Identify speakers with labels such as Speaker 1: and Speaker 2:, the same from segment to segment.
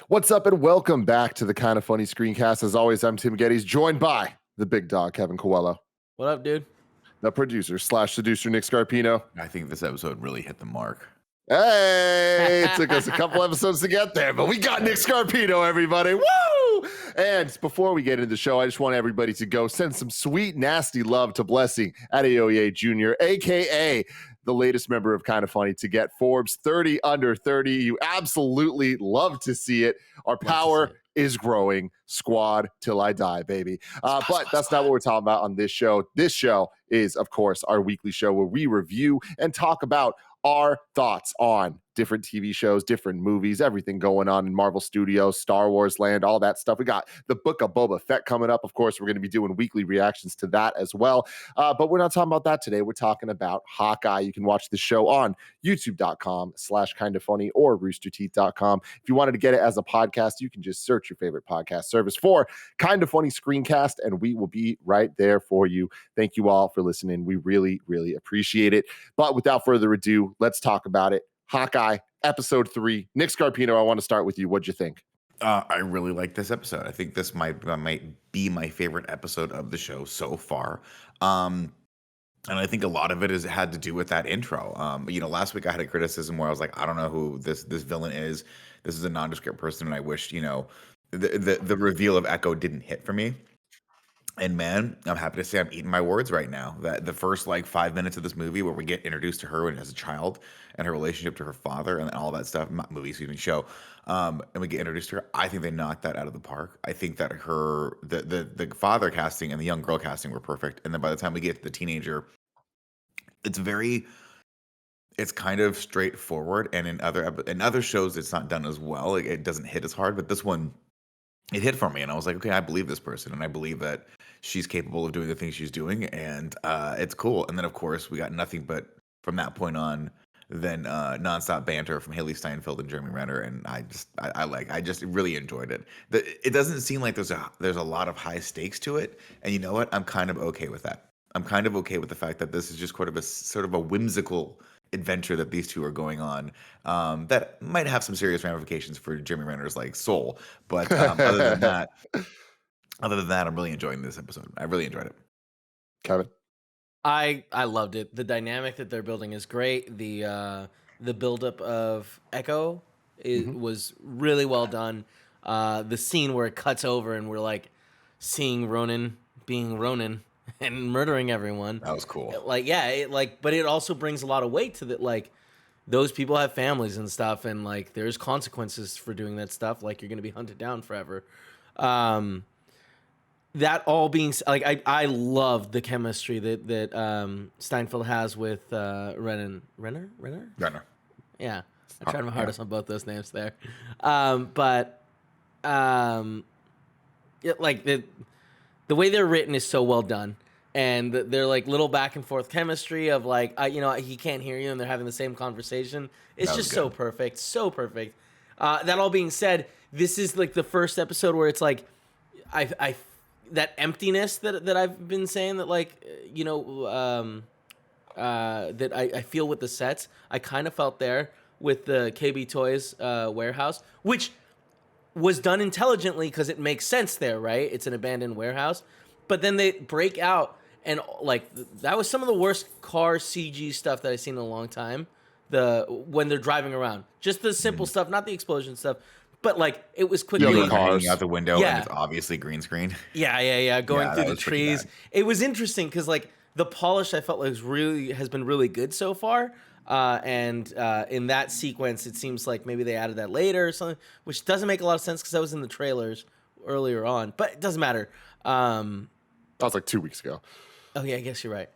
Speaker 1: What's up and welcome back to the Kind of Funny Screencast. As always, I'm Tim Geddes, joined by the big dog, Kevin Coelho.
Speaker 2: What up, dude?
Speaker 1: The producer / seducer, Nick Scarpino.
Speaker 3: I think this episode really hit the mark.
Speaker 1: Hey, it took us a couple episodes to get there, but we got Nick Scarpino, everybody. Woo! And before we get into the show, I just want everybody to go send some sweet, nasty love to Blessing Adeoye Jr., a.k.a. the latest member of Kind of Funny to get Forbes 30 under 30. You absolutely love to see it. Our power is growing. Squad till I die, baby. But that's not what we're talking about on this show. This show is, of course, our weekly show where we review and talk about our thoughts on different TV shows, different movies, everything going on in Marvel Studios, Star Wars land, all that stuff. We got the Book of Boba Fett coming up. Of course, we're going to be doing weekly reactions to that as well. But we're not talking about that today. We're talking about Hawkeye. You can watch the show on youtube.com/kindafunny or roosterteeth.com. If you wanted to get it as a podcast, you can just search your favorite podcast service for Kind of Funny Screencast, and we will be right there for you. Thank you all for listening. We really, really appreciate it. But without further ado, let's talk about it. Hawkeye, episode 3. Nick Scarpino, I want to start with you. What'd you think?
Speaker 3: I really like this episode. I think this might be my favorite episode of the show so far. And I think a lot of it had to do with that intro. Last week I had a criticism where I was like, I don't know who this villain is. This is a nondescript person, and I wish, the reveal of Echo didn't hit for me. And man, I'm happy to say I'm eating my words right now. That the first 5 minutes of this movie where we get introduced to her as a child and her relationship to her father and all that stuff, show, and we get introduced to her. I think they knocked that out of the park. I think that the father casting and the young girl casting were perfect. And then by the time we get to the teenager, it's kind of straightforward. And in other shows, it's not done as well. It doesn't hit as hard. But this one, it hit for me, and I was like, okay, I believe this person, and I believe that she's capable of doing the things she's doing, and it's cool. And then, of course, we got nothing but, from that point on, then nonstop banter from Haley Steinfeld and Jeremy Renner, and I just really enjoyed it. It doesn't seem like there's a lot of high stakes to it, and you know what? I'm kind of okay with that. I'm kind of okay with the fact that this is just sort of a whimsical adventure that these two are going on, that might have some serious ramifications for Jeremy Renner's soul. But other than that, I'm really enjoying this episode. I really enjoyed it.
Speaker 1: Kevin?
Speaker 2: I loved it. The dynamic that they're building is great. The buildup of Echo was really well done. The scene where it cuts over and we're seeing Ronan being Ronan and murdering everyone.
Speaker 3: That was cool.
Speaker 2: But it also brings a lot of weight to that. Those people have families and stuff, and there's consequences for doing that stuff. You're going to be hunted down forever. That all being I love the chemistry that Steinfeld has with Renner. Yeah, I tried my hardest on both those names there. The way they're written is so well done, and they're little back and forth chemistry of he can't hear you and they're having the same conversation. It's just so perfect, so perfect. That all being said, this is the first episode where it's I that emptiness that I've been saying that that I feel with the sets. I kind of felt there with the KB Toys warehouse, which was done intelligently because it makes sense there, right? It's an abandoned warehouse. But then they break out, and that was some of the worst car CG stuff that I've seen in a long time. When they're driving around, just the simple stuff, not the explosion stuff, but it was quickly
Speaker 3: hanging out the window, and it's obviously green screen.
Speaker 2: Going through the trees. It was interesting because the polish I felt has been really good so far. And in that sequence, it seems like maybe they added that later or something, which doesn't make a lot of sense because that was in the trailers earlier on. But it doesn't matter.
Speaker 1: That was 2 weeks ago.
Speaker 2: Oh yeah, I guess you're right.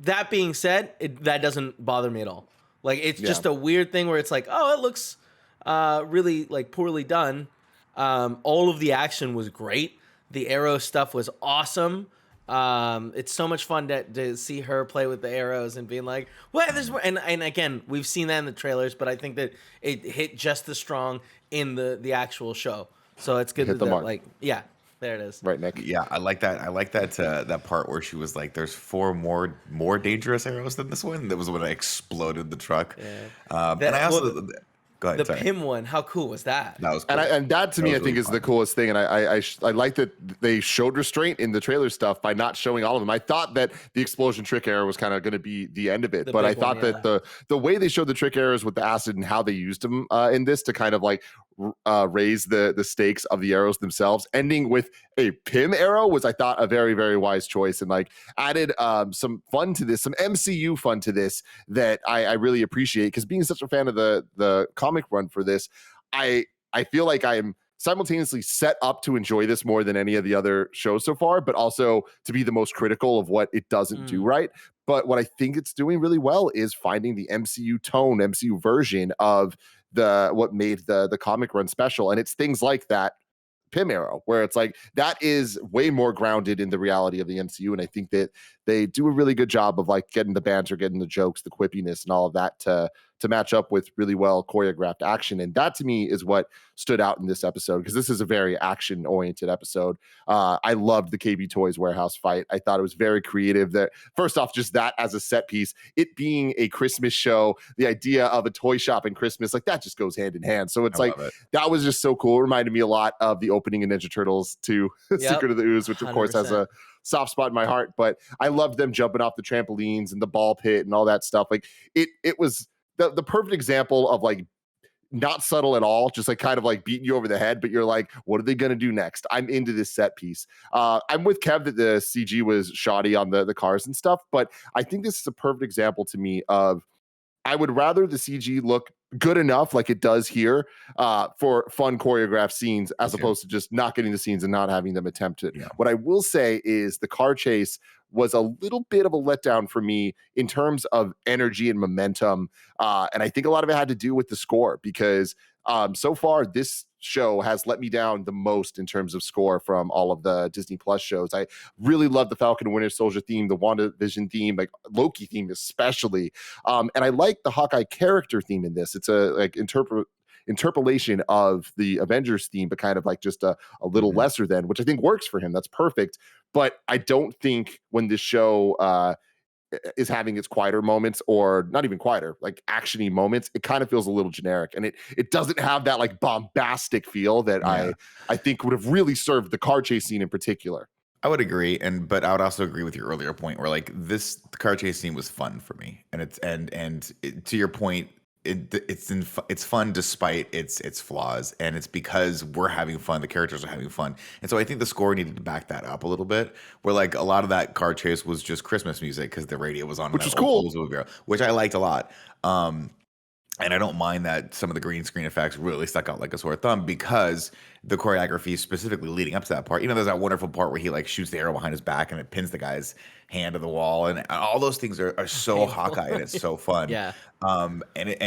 Speaker 2: That being said, that doesn't bother me at all. It's just a weird thing where it's it looks really poorly done. All of the action was great. The arrow stuff was awesome. It's so much fun to see her play with the arrows and being what? There's more. And again, we've seen that in the trailers, but I think that it hit just as strong in the actual show. So it's good that there it is.
Speaker 1: Right, Nick.
Speaker 3: Yeah, I like that. I like that part where she was "There's 4 more dangerous arrows than this one." That was when I exploded the truck.
Speaker 2: Yeah.
Speaker 3: And I also Go ahead.
Speaker 2: The
Speaker 3: Sorry.
Speaker 2: Pym one, how cool was that?
Speaker 3: That was cool.
Speaker 1: And that to me, I think is the coolest thing. And I like that they showed restraint in the trailer stuff by not showing all of them. I thought that the explosion trick arrow was kind of going to be the end of it, but I thought that the way they showed the trick arrows with the acid and how they used them in this to kind of like raise the stakes of the arrows themselves, ending with a Pym arrow was, I thought, a very, very wise choice, and like added some fun to this, some MCU fun to this that I really appreciate, because being such a fan of the comic run for this, I feel like I'm simultaneously set up to enjoy this more than any of the other shows so far, but also to be the most critical of what it doesn't do right. But what I think it's doing really well is finding the MCU tone, MCU version of what made the comic run special. And it's things like that Pym arrow, where it's like that is way more grounded in the reality of the MCU. And I think that they do a really good job of like getting the banter, getting the jokes, the quippiness, and all of that to match up with really well choreographed action. And that to me is what stood out in this episode, because this is a very action oriented episode. I loved the KB Toys warehouse fight. I thought it was very creative. That first off, just that as a set piece, it being a Christmas show, the idea of a toy shop in Christmas, like that just goes hand in hand. So it's like that was just so cool. It reminded me a lot of the opening in Ninja Turtles 2, Secret of the Ooze, which of course has a soft spot in my heart. But I loved them jumping off the trampolines and the ball pit and all that stuff. Like it was the perfect example of like not subtle at all, just like kind of like beating you over the head, but you're like, what are they going to do next? I'm into this set piece. I'm with Kev that the CG was shoddy on the cars and stuff, but I think this is a perfect example to me of, I would rather the CG look good enough like it does here for fun choreographed scenes, as opposed to just not getting the scenes and not having them attempt it. What I will say is the car chase was a little bit of a letdown for me in terms of energy and momentum. And I think a lot of it had to do with the score, because so far this show has let me down the most in terms of score from all of the Disney Plus shows. I really love the Falcon and Winter Soldier theme, the WandaVision theme, like Loki theme especially. And I like the Hawkeye character theme in this. It's a like interpolation of the Avengers theme, but kind of like just a little lesser than, which I think works for him. That's perfect. But I don't think when this show is having its quieter moments, or not even quieter, like actiony moments, it kind of feels a little generic, and it doesn't have that like bombastic feel that I think would have really served the car chase scene in particular.
Speaker 3: I would agree, but I would also agree with your earlier point where like the car chase scene was fun for me, and to your point, it's fun despite its flaws, and it's because we're having fun, the characters are having fun. And so I think the score needed to back that up a little bit, where like a lot of that car chase was just Christmas music because the radio was on,
Speaker 1: which was cool,
Speaker 3: which I liked a lot. And I don't mind that some of the green screen effects really stuck out like a sore thumb, because the choreography specifically leading up to that part, there's that wonderful part where he like shoots the arrow behind his back and it pins the guy's hand to the wall, and all those things are so Hawkeye, and it's so fun. And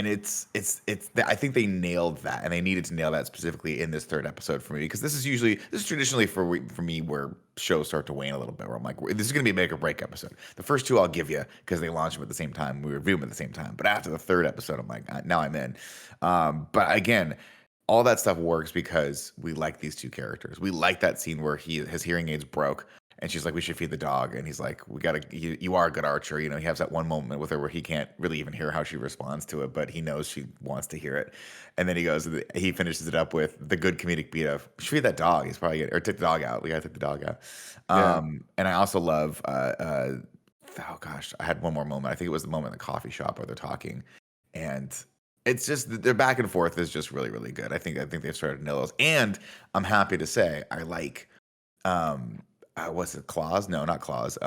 Speaker 3: it's I think they nailed that, and they needed to nail that specifically in this third episode for me, because this is traditionally for me where shows start to wane a little bit, where I'm like, this is going to be a make or break episode. The first two I'll give you because they launch them at the same time, we review them at the same time, but after the third episode I'm like, now I'm in. But again, all that stuff works because we like these two characters. We like that scene where his hearing aids broke, and she's like, we should feed the dog. And he's like, you are a good archer. He has that one moment with her where he can't really even hear how she responds to it, but he knows she wants to hear it. And then he finishes it up with the good comedic beat of, we should feed that dog. He's probably or take the dog out. We got to take the dog out. And I also love, oh gosh, I had one more moment. I think it was the moment in the coffee shop where they're talking, and it's just their back and forth is just really, really good. I think they've started to nail those. And I'm happy to say I like, what's it? Claus? No, not Claus.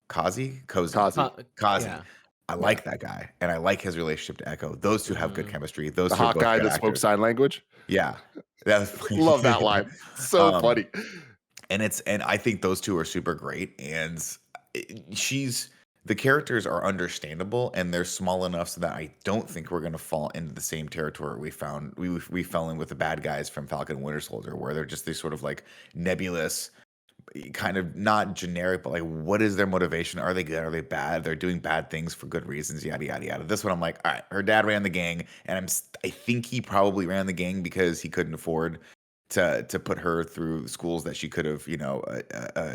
Speaker 3: Kazi.
Speaker 2: Yeah.
Speaker 3: I like that guy, and I like his relationship to Echo. Those two have good chemistry. Those
Speaker 1: the
Speaker 3: two are both
Speaker 1: Hawkeye
Speaker 3: good
Speaker 1: that spoke
Speaker 3: actors.
Speaker 1: sign language.
Speaker 3: Yeah,
Speaker 1: Love that line. So funny.
Speaker 3: And I think those two are super great. And the characters are understandable, and they're small enough so that I don't think we're going to fall into the same territory we fell in with the bad guys from Falcon and Winter Soldier, where they're just these sort of like nebulous, kind of not generic, but like, what is their motivation? Are they good? Are they bad? They're doing bad things for good reasons, yada, yada, yada. This one, I'm like, all right, her dad ran the gang, and I think he probably ran the gang because he couldn't afford to put her through schools that she could have,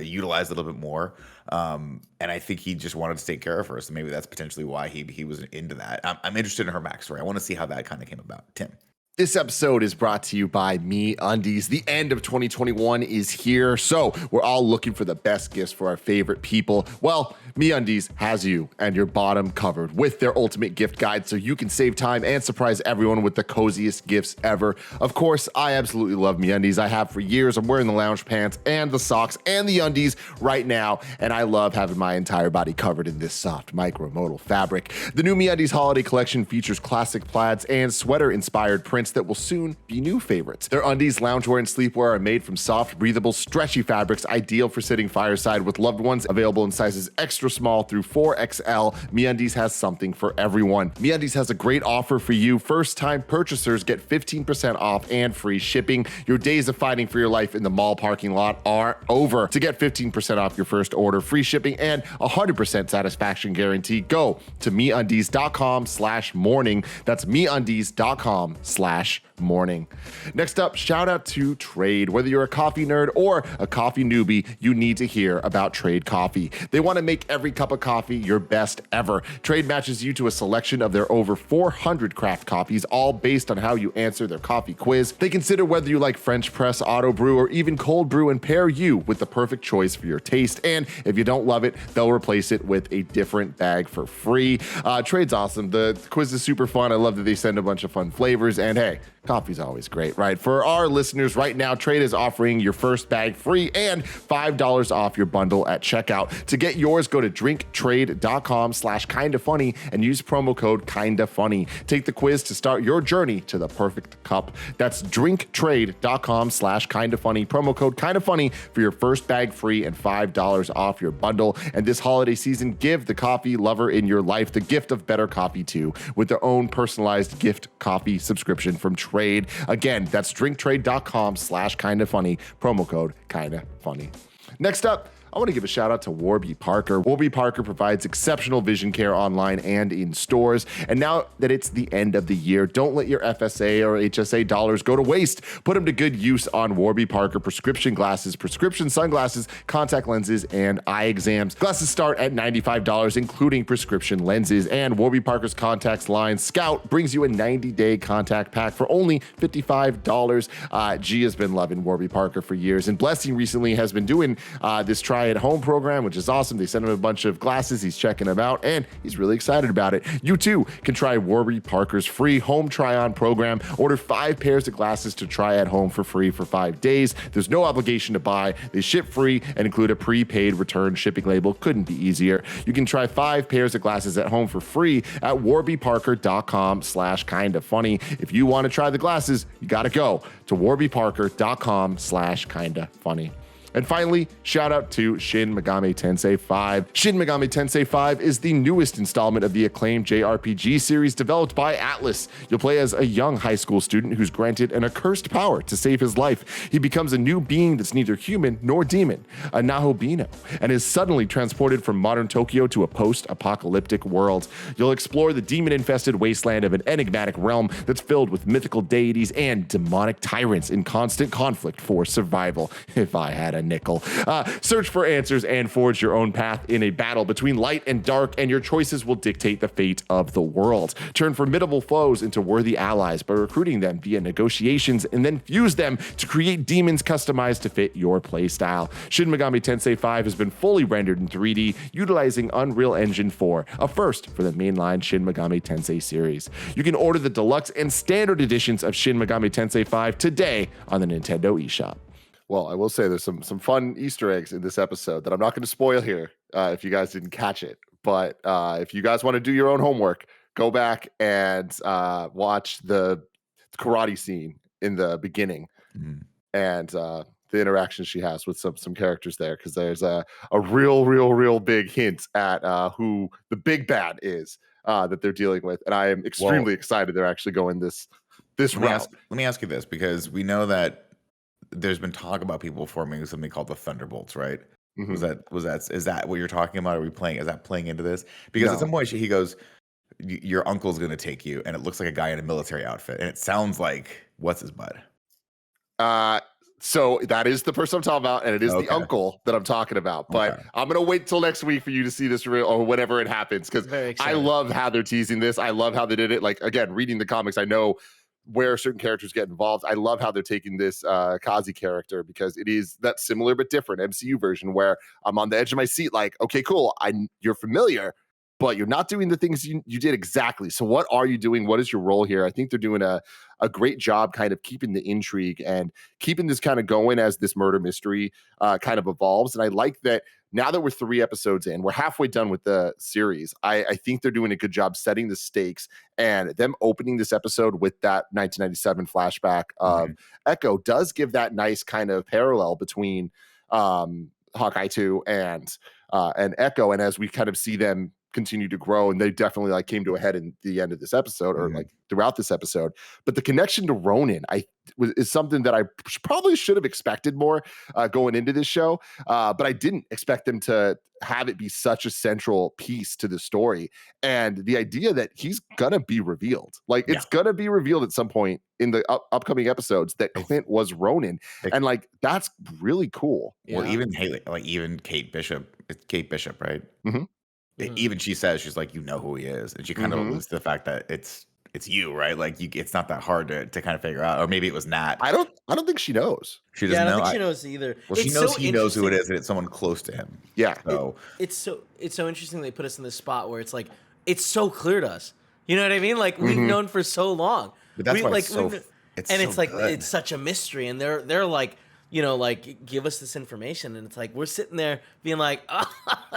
Speaker 3: utilized a little bit more. And I think he just wanted to take care of her. So maybe that's potentially why he was into that. I'm interested in her backstory. I want to see how that kind of came about. Tim.
Speaker 1: This episode is brought to you by MeUndies. The end of 2021 is here, so we're all looking for the best gifts for our favorite people. Well, MeUndies has you and your bottom covered with their ultimate gift guide, so you can save time and surprise everyone with the coziest gifts ever. Of course, I absolutely love MeUndies. I have for years. I'm wearing the lounge pants and the socks and the undies right now, and I love having my entire body covered in this soft micromodal fabric. The new MeUndies holiday collection features classic plaids and sweater-inspired prints that will soon be new favorites. Their undies, loungewear, and sleepwear are made from soft, breathable, stretchy fabrics, ideal for sitting fireside with loved ones, available in sizes extra small through 4XL. MeUndies has something for everyone. MeUndies has a great offer for you. First-time purchasers get 15% off and free shipping. Your days of fighting for your life in the mall parking lot are over. To get 15% off your first order, free shipping, and 100% satisfaction guarantee, go to MeUndies.com/morning. That's MeUndies.com/morning. Next up, shout out to Trade. Whether you're a coffee nerd or a coffee newbie, you need to hear about Trade Coffee. They want to make every cup of coffee your best ever. Trade matches you to a selection of their over 400 craft coffees, all based on how you answer their coffee quiz. They consider whether you like French press, auto brew, or even cold brew and pair you with the perfect choice for your taste. And if you don't love it, they'll replace it with a different bag for free. Trade's awesome. The quiz is super fun. I love that they send a bunch of fun flavors. And hey, coffee's always great, right? For our listeners right now, Trade is offering your first bag free and $5 off your bundle at checkout. To get yours, go to drinktrade.com/kindafunny and use promo code KindaFunny. Take the quiz to start your journey to the perfect cup. That's drinktrade.com/kindafunny, promo code KindaFunny for your first bag free and $5 off your bundle. And this holiday season, give the coffee lover in your life the gift of better coffee too, with their own personalized gift coffee subscription from Trade. Again, that's drinktrade.com/kindafunny, promo code KindaFunny. Next up, I want to give a shout out to Warby Parker. Warby Parker provides exceptional vision care online and in stores. And now that it's the end of the year, don't let your FSA or HSA dollars go to waste. Put them to good use on Warby Parker prescription glasses, prescription sunglasses, contact lenses, and eye exams. Glasses start at $95, including prescription lenses. And Warby Parker's contacts line Scout brings you a 90-day contact pack for only $55. G has been loving Warby Parker for years, and Blessing recently has been doing this try-at-home program, which is awesome. They sent him a bunch of glasses. He's checking them out, and he's really excited about it. You too can try Warby Parker's free home try-on program. Order 5 pairs of glasses to try at home for free for 5 days. There's no obligation to buy. They ship free and include a prepaid return shipping label. Couldn't be easier. You can try 5 pairs of glasses at home for free at warbyparker.com/kindafunny. If you want to try the glasses, you got to go to warbyparker.com/kindafunny. And finally, shout out to Shin Megami Tensei 5. Shin Megami Tensei 5 is the newest installment of the acclaimed JRPG series developed by Atlas. You'll play as a young high school student who's granted an accursed power to save his life. He becomes a new being that's neither human nor demon, a Nahobino, and is suddenly transported from modern Tokyo to a post-apocalyptic world. You'll explore the demon-infested wasteland of an enigmatic realm that's filled with mythical deities and demonic tyrants in constant conflict for survival. If I had a nickel. Search for answers and forge your own path in a battle between light and dark, and your choices will dictate the fate of the world. Turn formidable foes into worthy allies by recruiting them via negotiations, and then fuse them to create demons customized to fit your playstyle. Shin Megami Tensei 5 has been fully rendered in 3D utilizing Unreal Engine 4, a first for the mainline Shin Megami Tensei series. You can order the deluxe and standard editions of Shin Megami Tensei 5 today on the Nintendo eShop. Well, I will say there's some fun Easter eggs in this episode that I'm not going to spoil here if you guys didn't catch it. But if you guys want to do your own homework, go back and watch the karate scene in the beginning and the interactions she has with some characters there, because there's a real big hint at who the big bad is that they're dealing with. And I am extremely excited they're actually going this route.
Speaker 3: Let me ask you this, because we know that there's been talk about people forming something called the Thunderbolts, right? Mm-hmm. Is that what you're talking about? Is that playing into this? Because at some point he goes, your uncle's going to take you, and it looks like a guy in a military outfit, and it sounds like what's his butt?
Speaker 1: So that is the person I'm talking about, and it is the uncle that I'm talking about. But I'm going to wait till next week for you to see this real, or whenever it happens, because I love how they're teasing this. I love how they did it. Like, again, reading the comics, I know where certain characters get involved. I love how they're taking this Kazi character, because it is that similar but different MCU version where I'm on the edge of my seat, like, okay, cool, you're familiar, but you're not doing the things you did exactly. So what are you doing? What is your role here? I think they're doing a great job kind of keeping the intrigue and keeping this kind of going as this murder mystery kind of evolves. And I like that now that we're 3 episodes in, we're halfway done with the series. I think they're doing a good job setting the stakes, and them opening this episode with that 1997 flashback of Echo does give that nice kind of parallel between Hawkeye 2 and Echo. And as we kind of see them continue to grow, and they definitely like came to a head in the end of this episode, or like throughout this episode, but the connection to Ronin is something that I probably should have expected more going into this show, but I didn't expect them to have it be such a central piece to the story. And the idea that he's gonna be revealed, like it's gonna be revealed at some point in the upcoming episodes that Clint was Ronin, and like that's really cool.
Speaker 3: Well, even Haley, like even Kate Bishop, it's Kate Bishop, right? Even she says, she's like, you know who he is, and she kind of alludes to the fact that it's you, right? Like it's not that hard to kind of figure out. Or maybe it was Nat.
Speaker 1: I don't think she knows.
Speaker 3: She doesn't
Speaker 2: I
Speaker 3: know.
Speaker 2: don't think she knows either.
Speaker 3: Well, she knows he knows who it is, and it's someone close to him.
Speaker 1: Yeah.
Speaker 3: So
Speaker 2: it's so interesting they put us in this spot where it's like it's so clear to us. You know what I mean? Like we've known for so long.
Speaker 3: But that's why
Speaker 2: it's like
Speaker 3: it's
Speaker 2: like
Speaker 3: good.
Speaker 2: it's such a mystery, and they're like, you know, like give us this information, and it's like we're sitting there being like, oh,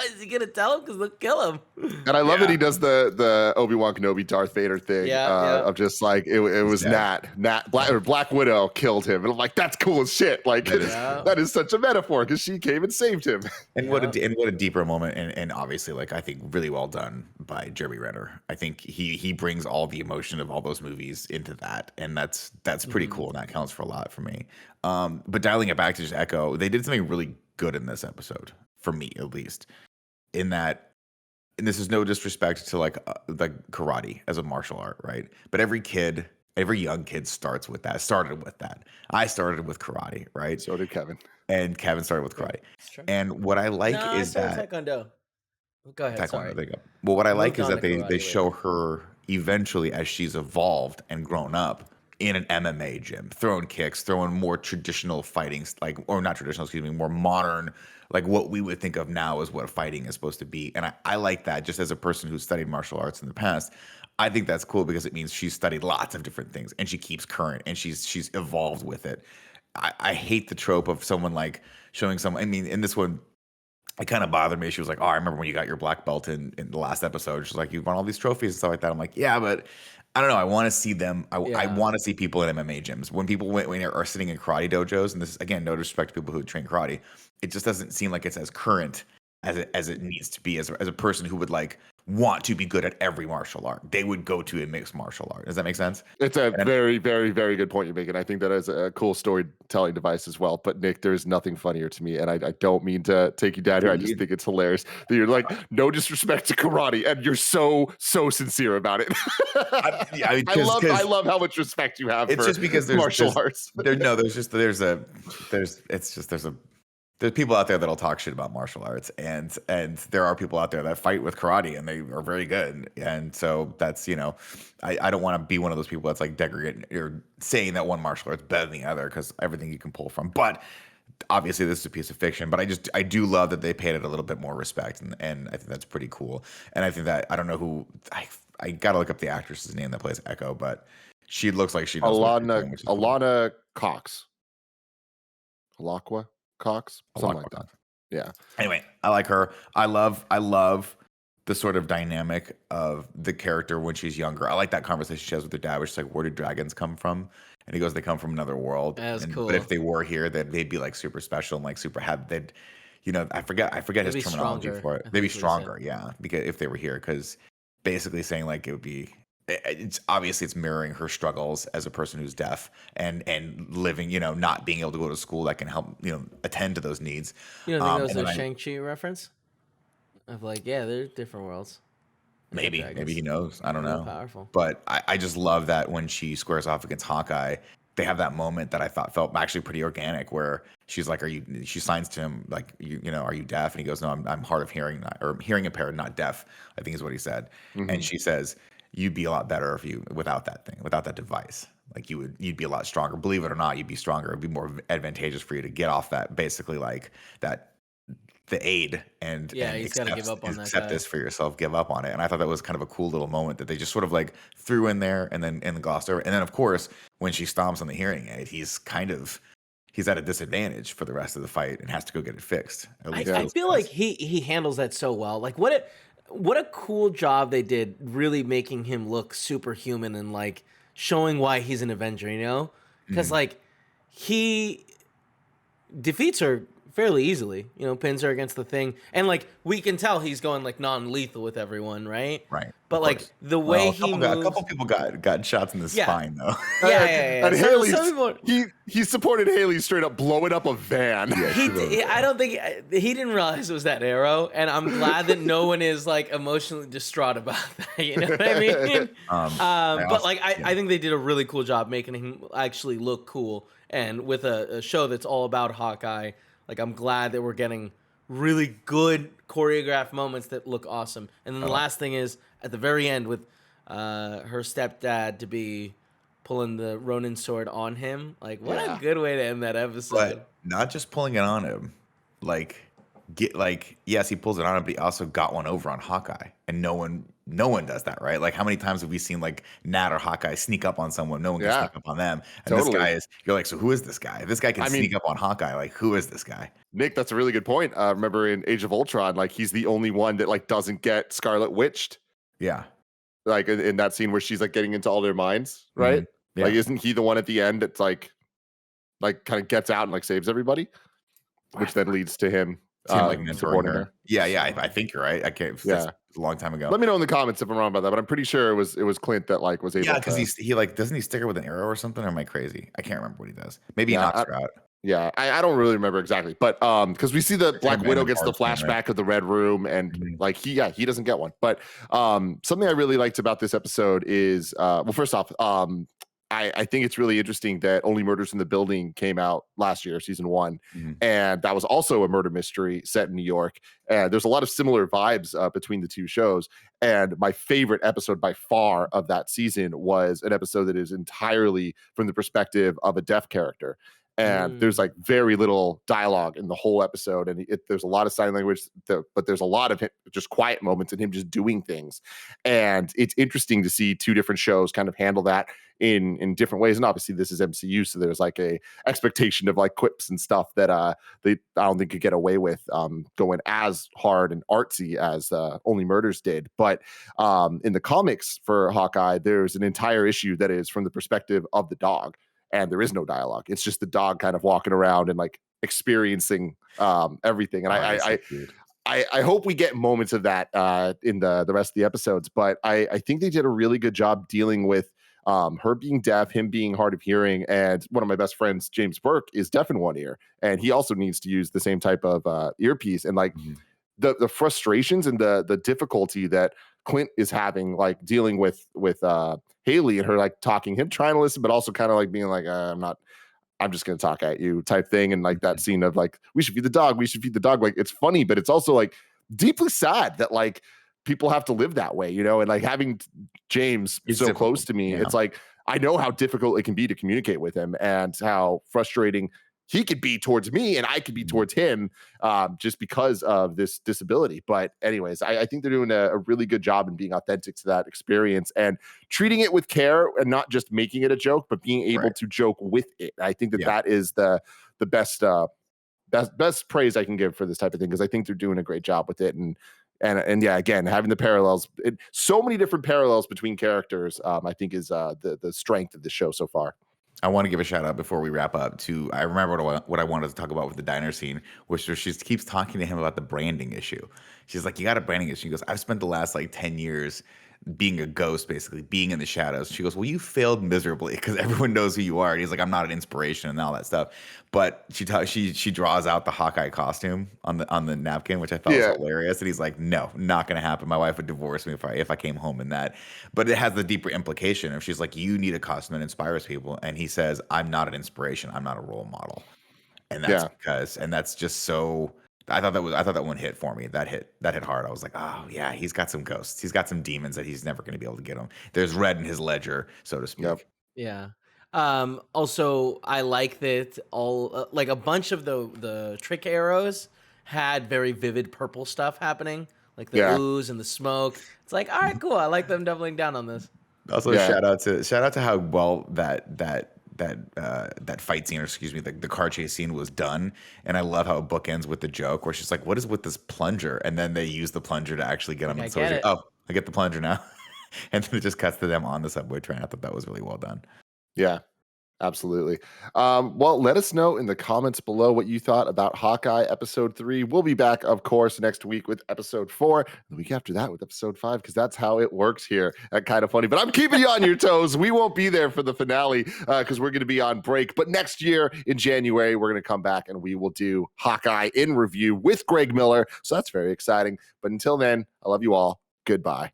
Speaker 2: is he gonna tell him? Because they'll kill him.
Speaker 1: And I love that he does the Obi-Wan Kenobi Darth Vader thing of just like it was Nat Black Widow killed him, and I'm like, that's cool as shit. Like that is such a metaphor, because she came and saved him.
Speaker 3: And what a deeper moment, and obviously, like I think really well done by Jeremy Renner. I think he brings all the emotion of all those movies into that, and that's pretty cool, and that counts for a lot for me. But dialing it back to just Echo, they did something really good in this episode, for me at least, in that, and this is no disrespect to like karate as a martial art, right? But every young kid started with that. I started with karate, right?
Speaker 1: So did Kevin.
Speaker 3: And Kevin started with karate. And what I like is that
Speaker 2: Taekwondo. Go ahead. Sorry.
Speaker 3: There you go. Well, what I like is that they
Speaker 2: karate
Speaker 3: show her eventually as she's evolved and grown up in an MMA gym, throwing kicks, throwing more traditional fighting, or not traditional, excuse me, more modern, like what we would think of now as what fighting is supposed to be. And I like that, just as a person who's studied martial arts in the past. I think that's cool, because it means she's studied lots of different things, and she keeps current, and she's evolved with it. I hate the trope of someone like showing someone. I mean, in this one, it kind of bothered me. She was like, "Oh, I remember when you got your black belt in the last episode." She's like, "You won all these trophies and stuff like that." I'm like, "Yeah, but I don't know. I want to see them. I want to see people in MMA gyms. When people are sitting in karate dojos, and this is again no disrespect to people who train karate, it just doesn't seem like it's as current as it needs to be. As a person who would like want to be good at every martial art, they would go to a mixed martial art. Does that make sense?
Speaker 1: It's a very, very, very good point you're making. I think that is a cool storytelling device as well. But Nick, there's nothing funnier to me, and I don't mean to take you down here. I just think it's hilarious that you're like, no disrespect to karate, and you're so sincere about it. I love how much respect you have.
Speaker 3: It's
Speaker 1: for
Speaker 3: just because there's
Speaker 1: martial arts.
Speaker 3: There's people out there that'll talk shit about martial arts, and there are people out there that fight with karate, and they are very good. And so that's, I don't want to be one of those people that's like degrading or saying that one martial art's better than the other, because everything you can pull from. But obviously this is a piece of fiction, but I do love that they paid it a little bit more respect, and I think that's pretty cool. And I think that, I don't know who, I gotta look up the actress's name that plays Echo, but she looks like she knows
Speaker 1: Alana Cox. Alaqua Cox, something like that. Yeah.
Speaker 3: Anyway, I like her. I love the sort of dynamic of the character when she's younger. I like that conversation she has with her dad, where she's like, "Where do dragons come from?" And he goes, "They come from another world."
Speaker 2: That's cool.
Speaker 3: But if they were here, then they'd be like super special and like super happy. They'd, I forget his terminology for it. They'd be stronger, yeah, because if they were here, because basically saying like it would be. It's obviously it's mirroring her struggles as a person who's deaf and living, not being able to go to school that can help, attend to those needs.
Speaker 2: You don't think that was a Shang-Chi reference? Of like, yeah, they're different worlds.
Speaker 3: Maybe he knows. I don't know.
Speaker 2: Powerful.
Speaker 3: But I just love that when she squares off against Hawkeye, they have that moment that I thought felt actually pretty organic, where she's like, she signs to him like, are you deaf? And he goes, "No, I'm hard of hearing, or hearing impaired, not deaf," I think is what he said. And she says, "You'd be a lot better without that thing, without that device." Like you'd be a lot stronger. Believe it or not, you'd be stronger. It'd be more advantageous for you to get off that basically like that the aid and
Speaker 2: Yeah, he's got to give up on that
Speaker 3: accept
Speaker 2: guy.
Speaker 3: this for yourself, give up on it. And I thought that was kind of a cool little moment that they just sort of like threw in there and then glossed over. And then of course, when she stomps on the hearing aid, he's at a disadvantage for the rest of the fight and has to go get it fixed. At least
Speaker 2: I feel like he handles that so well. Like what a cool job they did, really making him look superhuman and like showing why he's an Avenger. You know, because like he defeats her fairly easily, you know, pins her against the thing, and like we can tell he's going like non-lethal with everyone, right?
Speaker 3: Right.
Speaker 2: But like the way
Speaker 3: a
Speaker 2: he moves,
Speaker 3: couple people got shots in the spine though.
Speaker 2: yeah.
Speaker 1: And
Speaker 2: Some people,
Speaker 1: he supported Haley straight up blowing up a van.
Speaker 2: I don't think he didn't realize it was that arrow, and I'm glad that no one is like emotionally distraught about that. You know what I mean? But like I think they did a really cool job making him actually look cool, and with a show that's all about Hawkeye. Like, I'm glad that we're getting really good choreographed moments that look awesome. And then the last thing is, at the very end, with her stepdad to be pulling the Ronin sword on him. Like, what a good way to end that episode.
Speaker 3: But not just pulling it on him. Yes, he pulls it on him, but he also got one over on Hawkeye. And no one does that, right? Like, how many times have we seen like Nat or Hawkeye sneak up on someone? No one can sneak up on them. And this guy you're like, so who is this guy? If this guy can sneak up on Hawkeye, like, who is this guy?
Speaker 1: Nick, that's a really good point. Remember in Age of Ultron, like he's the only one that like doesn't get Scarlet Witched.
Speaker 3: Yeah.
Speaker 1: Like in that scene where she's like getting into all their minds, right?
Speaker 3: Yeah.
Speaker 1: Like, isn't he the one at the end that's like kind of gets out and like saves everybody? Which then leads to him
Speaker 3: like mentoring
Speaker 1: supporting
Speaker 3: her. Yeah, I think you're right. I can't. That's a long time ago.
Speaker 1: Let me know in the comments if I'm wrong about that, but I'm pretty sure it was Clint that like was able.
Speaker 3: Yeah, because he like doesn't he stick her with an arrow or something? Or am I crazy? I can't remember what he does. Maybe he knocks her out.
Speaker 1: Yeah, I don't really remember exactly, but because we see the Black Widow gets the flashback of the Red Room, and like he doesn't get one. But something I really liked about this episode is well, first off, I think it's really interesting that Only Murders in the Building came out last year, season 1, and that was also a murder mystery set in New York. And there's a lot of similar vibes between the two shows. And my favorite episode by far of that season was an episode that is entirely from the perspective of a deaf character. And there's like very little dialogue in the whole episode, and there's a lot of sign language, but there's a lot of just quiet moments and him just doing things. And it's interesting to see two different shows kind of handle that in different ways. And obviously this is MCU, so there's like a expectation of like quips and stuff that I don't think could get away with going as hard and artsy as Only Murders did. But in the comics for Hawkeye, there's an entire issue that is from the perspective of the dog. And there is no dialogue. It's just the dog kind of walking around and like experiencing everything. And I hope we get moments of that in the rest of the episodes. But I think they did a really good job dealing with her being deaf, him being hard of hearing. And one of my best friends, James Burke, is deaf in one ear. And he also needs to use the same type of earpiece. And like the frustrations and the difficulty that Clint is having, like dealing with Haley and her like talking, him trying to listen, but also kind of like being like, I'm just gonna talk at you type thing. And like that scene of like, we should feed the dog. Like, it's funny, but it's also like deeply sad that like people have to live that way, you know? And like having James so close to me, it's like, I know how difficult it can be to communicate with him and how frustrating he could be towards me and I could be towards him just because of this disability. But anyways, I think they're doing a really good job in being authentic to that experience and treating it with care and not just making it a joke, but being able to joke with it. I think that is the best praise I can give for this type of thing, because I think they're doing a great job with it. And yeah, again, having the parallels, so many different parallels between characters, I think is the strength of the show so far.
Speaker 3: I want to give a shout out before we wrap up to, I remember what I wanted to talk about with the diner scene, which she keeps talking to him about the branding issue. She's like, you got a branding issue. She goes, I've spent the last like 10 years being a ghost, basically being in the shadows. She goes, well, you failed miserably because everyone knows who you are. And he's like, I'm not an inspiration and all that stuff. But she draws out the Hawkeye costume on the napkin, which I thought was hilarious. And he's like, no, not going to happen. My wife would divorce me if I came home in that. But it has the deeper implication of, she's like, you need a costume that inspires people. And he says, I'm not an inspiration. I'm not a role model. And that's and that's just so, I thought that one hit for me. That hit hard. I was like, oh yeah, he's got some ghosts. He's got some demons that he's never going to be able to get him. There's red in his ledger, so to speak.
Speaker 2: Yeah. Also, I like that all like a bunch of the trick arrows had very vivid purple stuff happening, like the
Speaker 1: Yeah.
Speaker 2: ooze and the smoke. It's like, all right, cool. I like them doubling down on this.
Speaker 3: Also,
Speaker 1: Yeah.
Speaker 3: shout out to how well that fight scene, or excuse me, the car chase scene was done. And I love how a book ends with the joke where she's like, "What is with this plunger?" And then they use the plunger to actually get on
Speaker 2: I
Speaker 3: the
Speaker 2: get
Speaker 3: subway.
Speaker 2: it.
Speaker 3: Oh, I get the plunger now. And then it just cuts to them on the subway train. I thought that was really well done.
Speaker 1: Yeah. Absolutely. Well, let us know in the comments below what you thought about Hawkeye episode 3. We'll be back, of course, next week with episode 4. The week after that with episode 5, because that's how it works here at Kind of Funny. But I'm keeping you on your toes. We won't be there for the finale because we're going to be on break. But next year in January, we're going to come back and we will do Hawkeye in review with Greg Miller. So that's very exciting. But until then, I love you all. Goodbye.